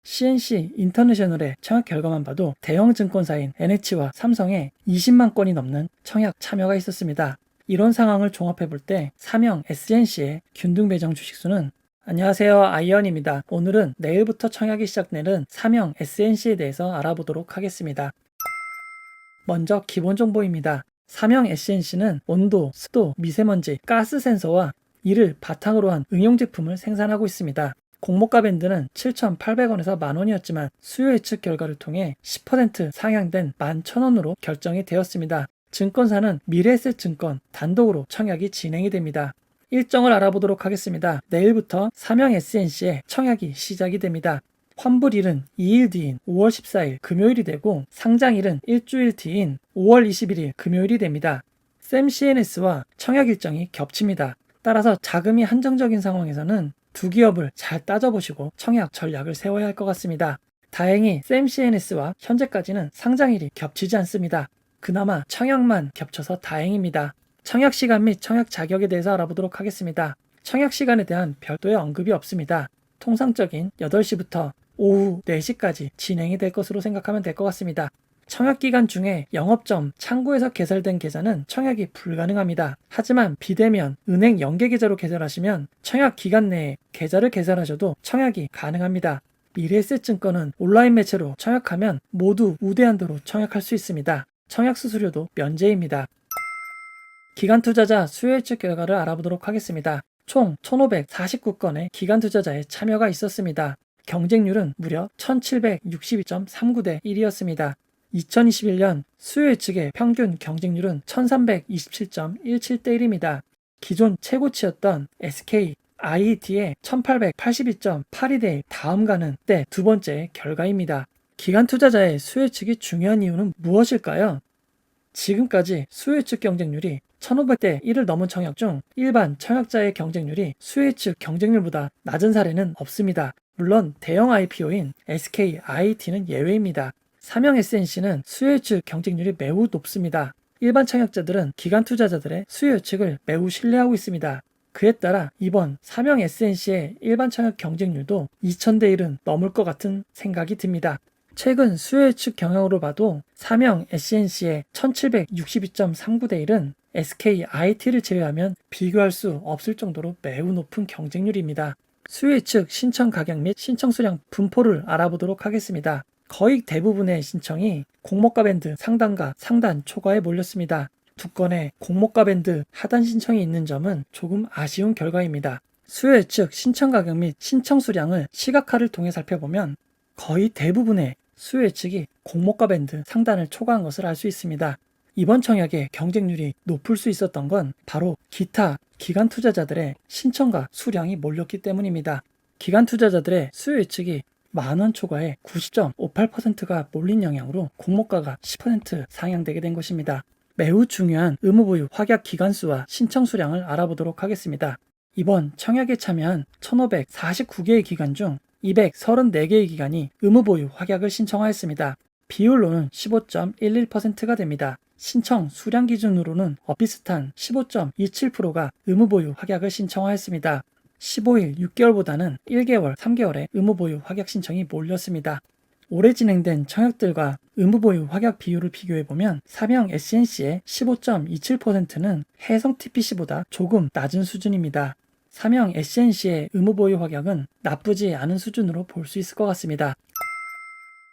CNC 인터내셔널의 청약 결과만 봐도 대형 증권사인 NH와 삼성에 20만 건이 넘는 청약 참여가 있었습니다. 이런 상황을 종합해 볼 때 삼형 SNC의 균등 배정 주식수는 안녕하세요, 아이언입니다. 오늘은 내일부터 청약이 시작되는 삼형 SNC에 대해서 알아보도록 하겠습니다. 먼저 기본 정보입니다. 삼형 SNC는 온도, 습도, 미세먼지, 가스 센서와 이를 바탕으로 한 응용 제품을 생산하고 있습니다. 공모가 밴드는 7,800원에서 만원이었지만 수요 예측 결과를 통해 10% 상향된 11,000원으로 결정이 되었습니다. 증권사는 미래에셋증권 단독으로 청약이 진행이 됩니다. 일정을 알아보도록 하겠습니다. 내일부터 삼형 SNC의 청약이 시작이 됩니다. 환불일은 2일 뒤인 5월 14일 금요일이 되고 상장일은 일주일 뒤인 5월 21일 금요일이 됩니다. 샘CNS와 청약 일정이 겹칩니다. 따라서 자금이 한정적인 상황에서는 두 기업을 잘 따져보시고 청약 전략을 세워야 할 것 같습니다. 다행히 샘CNS와 현재까지는 상장일이 겹치지 않습니다. 그나마 청약만 겹쳐서 다행입니다. 청약 시간 및 청약 자격에 대해서 알아보도록 하겠습니다. 청약 시간에 대한 별도의 언급이 없습니다. 통상적인 8시부터 오후 4시까지 진행이 될 것으로 생각하면 될 것 같습니다. 청약 기간 중에 영업점, 창구에서 개설된 계좌는 청약이 불가능합니다. 하지만 비대면, 은행 연계 계좌로 개설하시면 청약 기간 내에 계좌를 개설하셔도 청약이 가능합니다. 미래에셋증권은 온라인 매체로 청약하면 모두 우대한도로 청약할 수 있습니다. 청약 수수료도 면제입니다. 기간 투자자 수요 예측 결과를 알아보도록 하겠습니다. 총 1,549건의 기간 투자자의 참여가 있었습니다. 경쟁률은 무려 1762.39대 1이었습니다. 2021년 수요 예측의 평균 경쟁률은 1327.17대 1입니다. 기존 최고치였던 SK IET의 1882.82대 1 다음 가는 때 두 번째 결과입니다. 기간 투자자의 수요 예측이 중요한 이유는 무엇일까요? 지금까지 수요 예측 경쟁률이 1500대 1을 넘은 청약 중 일반 청약자의 경쟁률이 수요 예측 경쟁률보다 낮은 사례는 없습니다. 물론 대형 IPO인 SK IET는 예외입니다. 삼형 SNC는 수요 예측 경쟁률이 매우 높습니다. 일반 청약자들은 기간 투자자들의 수요 예측을 매우 신뢰하고 있습니다. 그에 따라 이번 삼형 SNC의 일반 청약 경쟁률도 2000대 1은 넘을 것 같은 생각이 듭니다. 최근 수요 예측 경향으로 봐도 삼형 SNC의 1762.39대 1은 SK IT를 제외하면 비교할 수 없을 정도로 매우 높은 경쟁률입니다. 수요 예측 신청 가격 및 신청 수량 분포를 알아보도록 하겠습니다. 거의 대부분의 신청이 공모가 밴드 상단과 상단 초과에 몰렸습니다. 두 건의 공모가 밴드 하단 신청이 있는 점은 조금 아쉬운 결과입니다. 수요 예측 신청 가격 및 신청 수량을 시각화를 통해 살펴보면 거의 대부분의 수요 예측이 공모가 밴드 상단을 초과한 것을 알 수 있습니다. 이번 청약의 경쟁률이 높을 수 있었던 건 바로 기타 기간 투자자들의 신청과 수량이 몰렸기 때문입니다. 기간 투자자들의 수요 예측이 만원 초과에 90.58%가 몰린 영향으로 공모가가 10% 상향되게 된 것입니다. 매우 중요한 의무보유 확약 기간수와 신청 수량을 알아보도록 하겠습니다. 이번 청약에 참여한 1549개의 기간 중 234개의 기관이 의무보유 확약을 신청하였습니다. 비율로는 15.11%가 됩니다. 신청 수량 기준으로는 비슷한 15.27%가 의무보유 확약을 신청하였습니다. 15일 6개월보다는 1개월, 3개월에 의무보유 확약 신청이 몰렸습니다. 올해 진행된 청약들과 의무보유 확약 비율을 비교해보면 삼형 SNC의 15.27%는 해성 TPC보다 조금 낮은 수준입니다. 삼형 SNC의 의무보유 확약은 나쁘지 않은 수준으로 볼 수 있을 것 같습니다.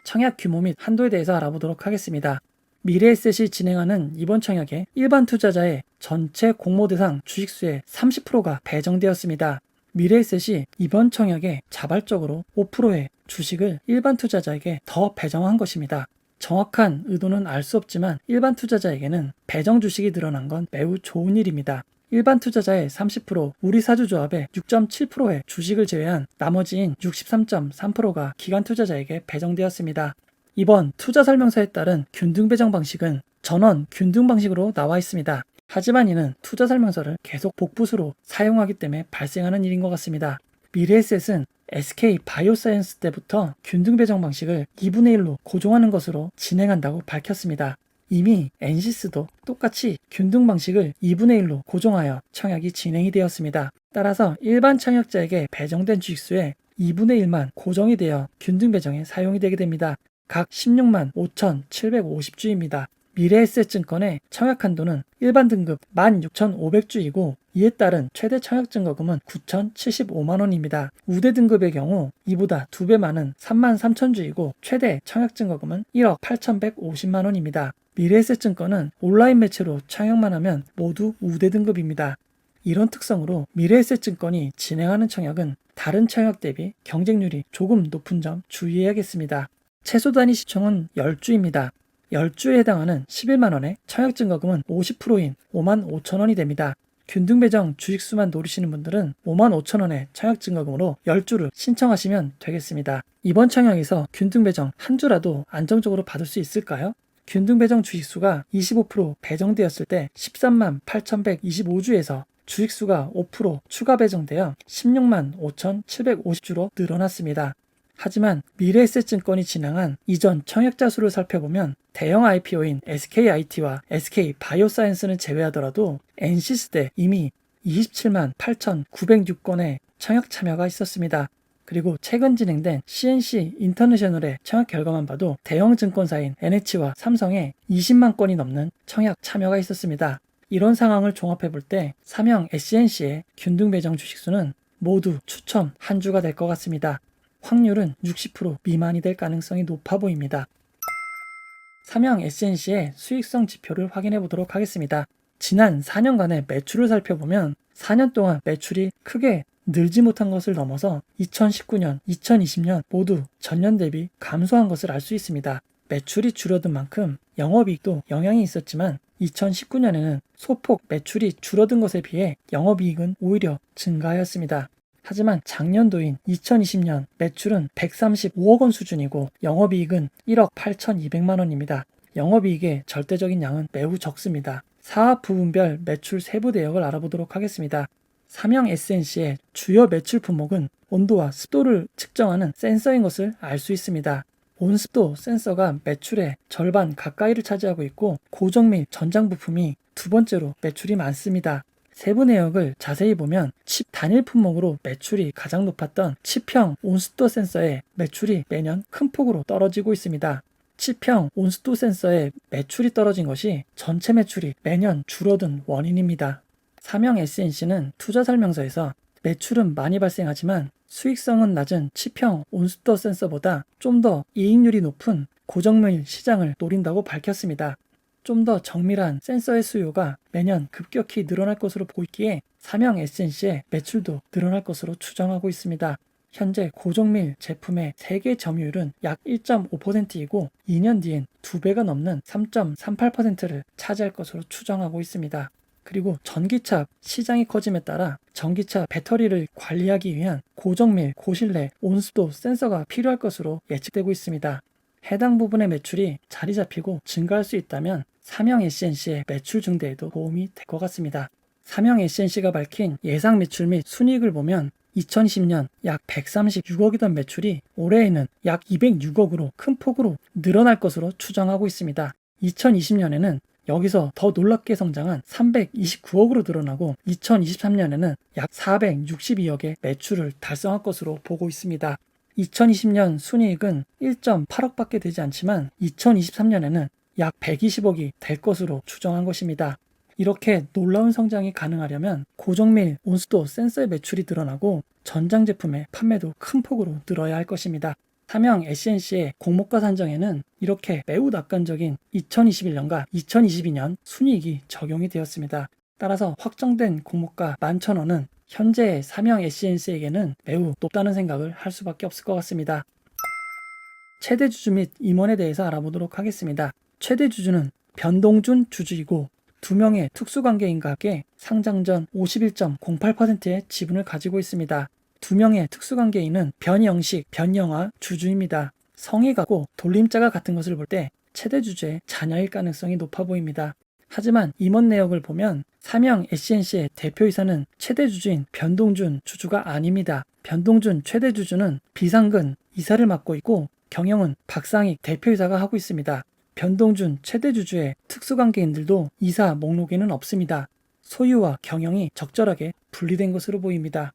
청약 규모 및 한도에 대해서 알아보도록 하겠습니다. 미래에셋이 진행하는 이번 청약에 일반 투자자의 전체 공모 대상 주식수의 30%가 배정되었습니다. 미래에셋이 이번 청약에 자발적으로 5%의 주식을 일반 투자자에게 더 배정한 것입니다. 정확한 의도는 알 수 없지만 일반 투자자에게는 배정 주식이 늘어난 건 매우 좋은 일입니다. 일반 투자자의 30%, 우리사주조합의 6.7%의 주식을 제외한 나머지인 63.3%가 기관 투자자에게 배정되었습니다. 이번 투자 설명서에 따른 균등 배정 방식은 전원 균등 방식으로 나와 있습니다. 하지만 이는 투자 설명서를 계속 복붙으로 사용하기 때문에 발생하는 일인 것 같습니다. 미래에셋은 SK 바이오사이언스 때부터 균등 배정 방식을 2분의 1로 고정하는 것으로 진행한다고 밝혔습니다. 이미 NCS도 똑같이 균등 방식을 2분의 1로 고정하여 청약이 진행이 되었습니다. 따라서 일반 청약자에게 배정된 주식수의 2분의 1만 고정이 되어 균등 배정에 사용이 되게 됩니다. 각 16만 5,750주입니다. 미래에셋증권의 청약 한도는 일반 등급 16,500주이고 이에 따른 최대 청약 증거금은 9,075만원입니다. 우대 등급의 경우 이보다 2배 많은 33,000주이고 최대 청약 증거금은 1억 8,150만원입니다. 미래에셋증권은 온라인 매체로 청약만 하면 모두 우대 등급입니다. 이런 특성으로 미래에셋증권이 진행하는 청약은 다른 청약 대비 경쟁률이 조금 높은 점 주의해야겠습니다. 최소 단위 시총은 10주입니다. 10주에 해당하는 11만원의 청약 증거금은 50%인 55,000원이 됩니다. 균등 배정 주식수만 노리시는 분들은 55,000원의 청약 증거금으로 10주를 신청하시면 되겠습니다. 이번 청약에서 균등 배정 한 주라도 안정적으로 받을 수 있을까요? 균등 배정 주식수가 25% 배정되었을 때 13만 8,125주에서 주식수가 5% 추가 배정되어 16만 5,750주로 늘어났습니다. 하지만 미래에셋증권이 진행한 이전 청약자 수를 살펴보면 대형 IPO인 SKIT와 SK바이오사이언스는 제외하더라도 NC스대 이미 27만 8,906건의 청약 참여가 있었습니다. 그리고 최근 진행된 CNC 인터내셔널의 청약 결과만 봐도 대형 증권사인 NH와 삼성에 20만 건이 넘는 청약 참여가 있었습니다. 이런 상황을 종합해볼 때 삼형 SNC의 균등 배정 주식수는 모두 추첨 한 주가 될 것 같습니다. 확률은 60% 미만이 될 가능성이 높아 보입니다. 삼형 SNC의 수익성 지표를 확인해 보도록 하겠습니다. 지난 4년간의 매출을 살펴보면 4년 동안 매출이 크게 늘지 못한 것을 넘어서 2019년, 2020년 모두 전년 대비 감소한 것을 알 수 있습니다. 매출이 줄어든 만큼 영업이익도 영향이 있었지만 2019년에는 소폭 매출이 줄어든 것에 비해 영업이익은 오히려 증가하였습니다. 하지만 작년도인 2020년 매출은 135억 원 수준이고 영업이익은 1억 8,200만 원입니다. 영업이익의 절대적인 양은 매우 적습니다. 사업 부분별 매출 세부 내역을 알아보도록 하겠습니다. 삼형 SNC의 주요 매출 품목은 온도와 습도를 측정하는 센서인 것을 알 수 있습니다. 온습도 센서가 매출의 절반 가까이를 차지하고 있고 고정 및 전장 부품이 두 번째로 매출이 많습니다. 세부 내역을 자세히 보면 칩 단일 품목으로 매출이 가장 높았던 칩형 온습도 센서의 매출이 매년 큰 폭으로 떨어지고 있습니다. 칩형 온습도 센서의 매출이 떨어진 것이 전체 매출이 매년 줄어든 원인입니다. 삼형 SNC는 투자 설명서에서 매출은 많이 발생하지만 수익성은 낮은 칩형 온습도 센서보다 좀 더 이익률이 높은 고정밀 시장을 노린다고 밝혔습니다. 좀 더 정밀한 센서의 수요가 매년 급격히 늘어날 것으로 보고 있기에 삼형 SNC의 매출도 늘어날 것으로 추정하고 있습니다. 현재 고정밀 제품의 세계 점유율은 약 1.5%이고 2년 뒤엔 2배가 넘는 3.38%를 차지할 것으로 추정하고 있습니다. 그리고 전기차 시장이 커짐에 따라 전기차 배터리를 관리하기 위한 고정밀, 고신뢰, 온습도 센서가 필요할 것으로 예측되고 있습니다. 해당 부분의 매출이 자리 잡히고 증가할 수 있다면 삼형 SNC의 매출 증대에도 도움이 될 것 같습니다. 삼형 SNC가 밝힌 예상 매출 및 순이익을 보면 2020년 약 136억이던 매출이 올해에는 약 206억으로 큰 폭으로 늘어날 것으로 추정하고 있습니다. 2020년에는 여기서 더 놀랍게 성장한 329억으로 늘어나고 2023년에는 약 462억의 매출을 달성할 것으로 보고 있습니다. 2020년 순이익은 1.8억밖에 되지 않지만 2023년에는 약 120억이 될 것으로 추정한 것입니다. 이렇게 놀라운 성장이 가능하려면 고정밀 온습도 센서의 매출이 늘어나고 전장 제품의 판매도 큰 폭으로 늘어야 할 것입니다. 삼형 SNC의 공모가 산정에는 이렇게 매우 낙관적인 2021년과 2022년 순이익이 적용이 되었습니다. 따라서 확정된 공모가 11,000원은 현재 삼형 SNC에게는 매우 높다는 생각을 할 수밖에 없을 것 같습니다. 최대 주주 및 임원에 대해서 알아보도록 하겠습니다. 최대 주주는 변동준 주주이고 2명의 특수관계인과 함께 상장 전 51.08%의 지분을 가지고 있습니다. 2명의 특수관계인은 변영식, 변영아 주주입니다. 성이 같고 돌림자가 같은 것을 볼 때 최대 주주의 자녀일 가능성이 높아 보입니다. 하지만 임원 내역을 보면 삼형 SNC의 대표이사는 최대 주주인 변동준 주주가 아닙니다. 변동준 최대 주주는 비상근 이사를 맡고 있고 경영은 박상익 대표이사가 하고 있습니다. 변동준 최대 주주의 특수관계인들도 이사 목록에는 없습니다. 소유와 경영이 적절하게 분리된 것으로 보입니다.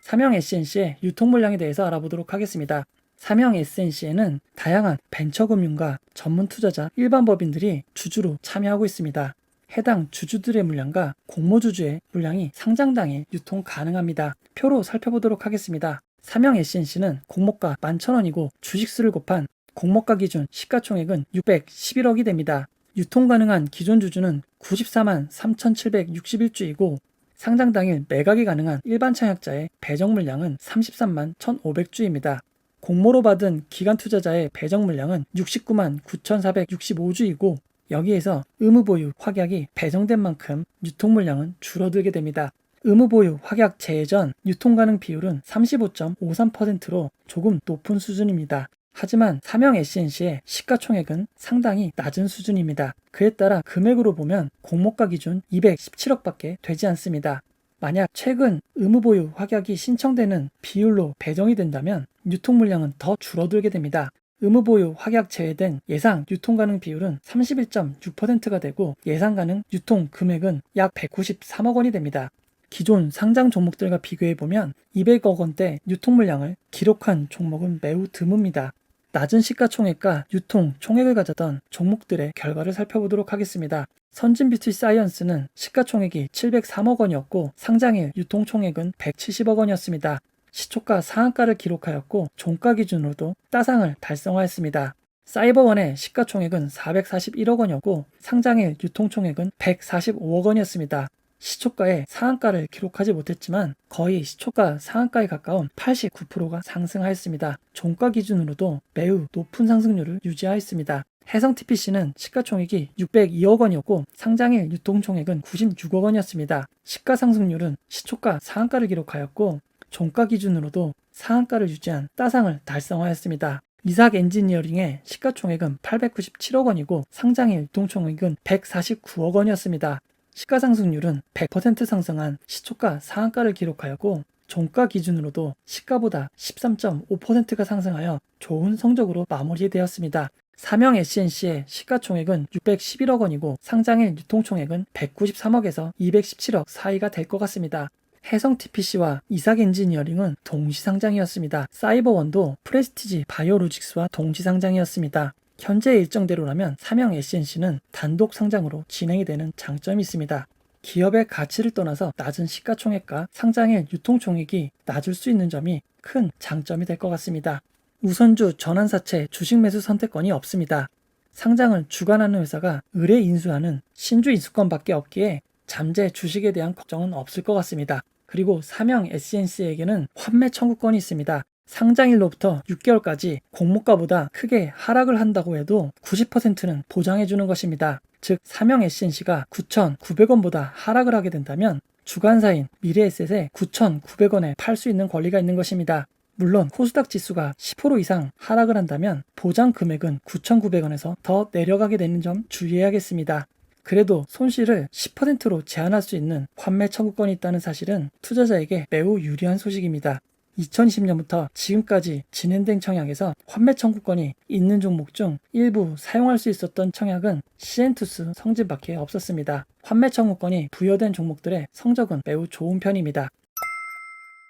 삼형 SNC의 유통 물량에 대해서 알아보도록 하겠습니다. 삼형 SNC에는 다양한 벤처금융가, 전문 투자자, 일반 법인들이 주주로 참여하고 있습니다. 해당 주주들의 물량과 공모주주의 물량이 상장당에 유통 가능합니다. 표로 살펴보도록 하겠습니다. 삼형 SNC는 공모가 11,000원이고 주식수를 곱한 공모가 기준 시가총액은 611억이 됩니다. 유통 가능한 기존 주주는 94만 3,761주이고 상장 당일 매각이 가능한 일반 청약자의 배정 물량은 33만 1,500주입니다. 공모로 받은 기관 투자자의 배정 물량은 69만 9,465주이고 여기에서 의무보유 확약이 배정된 만큼 유통 물량은 줄어들게 됩니다. 의무보유 확약 제외 전 유통 가능 비율은 35.53%로 조금 높은 수준입니다. 하지만 삼형 SNC의 시가총액은 상당히 낮은 수준입니다. 그에 따라 금액으로 보면 공모가 기준 217억밖에 되지 않습니다. 만약 최근 의무보유 확약이 신청되는 비율로 배정이 된다면 유통 물량은 더 줄어들게 됩니다. 의무보유 확약 제외된 예상 유통 가능 비율은 31.6%가 되고 예상 가능 유통 금액은 약 193억 원이 됩니다. 기존 상장 종목들과 비교해보면 200억 원대 유통 물량을 기록한 종목은 매우 드뭅니다. 낮은 시가총액과 유통 총액을 가졌던 종목들의 결과를 살펴보도록 하겠습니다. 선진뷰티사이언스는 시가총액이 703억 원이었고 상장일 유통총액은 170억 원이었습니다. 시초가 상한가를 기록하였고 종가 기준으로도 따상을 달성하였습니다. 사이버원의 시가총액은 441억 원이었고 상장일 유통총액은 145억 원이었습니다. 시초가의 상한가를 기록하지 못했지만 거의 시초가 상한가에 가까운 89%가 상승하였습니다. 종가 기준으로도 매우 높은 상승률을 유지하였습니다. 해성TPC는 시가총액이 602억 원이었고 상장일 유통총액은 96억 원이었습니다. 시가 상승률은 시초가 상한가를 기록하였고 종가 기준으로도 상한가를 유지한 따상을 달성하였습니다. 이삭 엔지니어링의 시가총액은 897억 원이고 상장일 유통총액은 149억 원이었습니다. 시가 상승률은 100% 상승한 시초가 상한가를 기록하였고 종가 기준으로도 시가보다 13.5%가 상승하여 좋은 성적으로 마무리되었습니다. 삼형 SNC의 시가총액은 611억 원이고 상장일 유통총액은 193억에서 217억 사이가 될 것 같습니다. 해성TPC와 이삭엔지니어링은 동시상장이었습니다. 사이버원도 프레스티지 바이오로직스와 동시상장이었습니다. 현재 일정대로라면 삼형 SNC는 단독 상장으로 진행이 되는 장점이 있습니다. 기업의 가치를 떠나서 낮은 시가총액과 상장일 유통총액이 낮을 수 있는 점이 큰 장점이 될 것 같습니다. 우선주 전환사채 주식 매수 선택권이 없습니다. 상장을 주관하는 회사가 의뢰 인수하는 신주 인수권밖에 없기에 잠재 주식에 대한 걱정은 없을 것 같습니다. 그리고 삼형 SNC에게는 환매 청구권이 있습니다. 상장일로부터 6개월까지 공모가보다 크게 하락을 한다고 해도 90%는 보장해주는 것입니다. 즉 삼형 SNC가 9,900원보다 하락을 하게 된다면 주관사인 미래에셋에 9,900원에 팔 수 있는 권리가 있는 것입니다. 물론 코스닥 지수가 10% 이상 하락을 한다면 보장 금액은 9,900원에서 더 내려가게 되는 점 주의해야겠습니다. 그래도 손실을 10%로 제한할 수 있는 환매 청구권이 있다는 사실은 투자자에게 매우 유리한 소식입니다. 2020년부터 지금까지 진행된 청약에서 환매 청구권이 있는 종목 중 일부 사용할 수 있었던 청약은 시엔투스 성진밖에 없었습니다. 환매 청구권이 부여된 종목들의 성적은 매우 좋은 편입니다.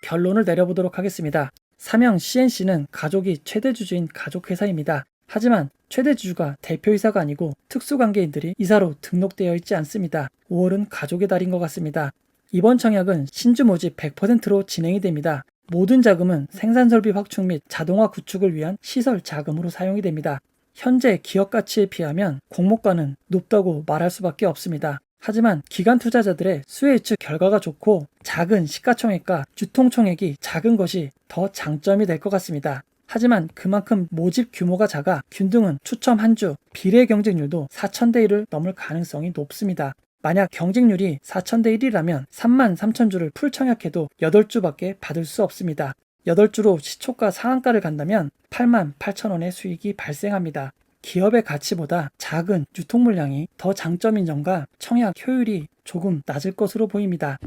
결론을 내려보도록 하겠습니다. 삼형 CNC는 가족이 최대 주주인 가족회사입니다. 하지만 최대 주주가 대표이사가 아니고 특수관계인들이 이사로 등록되어 있지 않습니다. 5월은 가족의 달인 것 같습니다. 이번 청약은 신주 모집 100%로 진행이 됩니다. 모든 자금은 생산설비 확충 및 자동화 구축을 위한 시설 자금으로 사용이 됩니다. 현재 기업 가치에 비하면 공모가는 높다고 말할 수밖에 없습니다. 하지만 기관 투자자들의 수혜예측 결과가 좋고 작은 시가총액과 유통총액이 작은 것이 더 장점이 될 것 같습니다. 하지만 그만큼 모집 규모가 작아 균등은 추첨 한 주, 비례 경쟁률도 4,000대 1을 넘을 가능성이 높습니다. 만약 경쟁률이 4,000대 1이라면 33,000주를 풀 청약해도 8주밖에 받을 수 없습니다. 8주로 시초가 상한가를 간다면 88,000원의 수익이 발생합니다. 기업의 가치보다 작은 유통 물량이 더 장점인 점과 청약 효율이 조금 낮을 것으로 보입니다.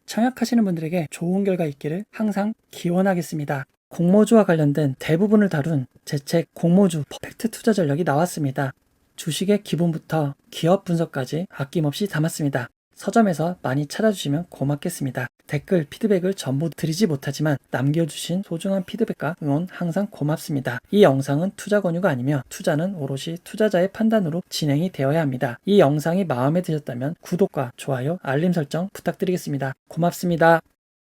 청약하시는 분들에게 좋은 결과 있기를 항상 기원하겠습니다. 공모주와 관련된 대부분을 다룬 제 책 공모주 퍼펙트 투자 전략이 나왔습니다. 주식의 기본부터 기업 분석까지 아낌없이 담았습니다. 서점에서 많이 찾아주시면 고맙겠습니다. 댓글, 피드백을 전부 드리지 못하지만 남겨주신 소중한 피드백과 응원 항상 고맙습니다. 이 영상은 투자 권유가 아니며 투자는 오롯이 투자자의 판단으로 진행이 되어야 합니다. 이 영상이 마음에 드셨다면 구독과 좋아요, 알림 설정 부탁드리겠습니다. 고맙습니다.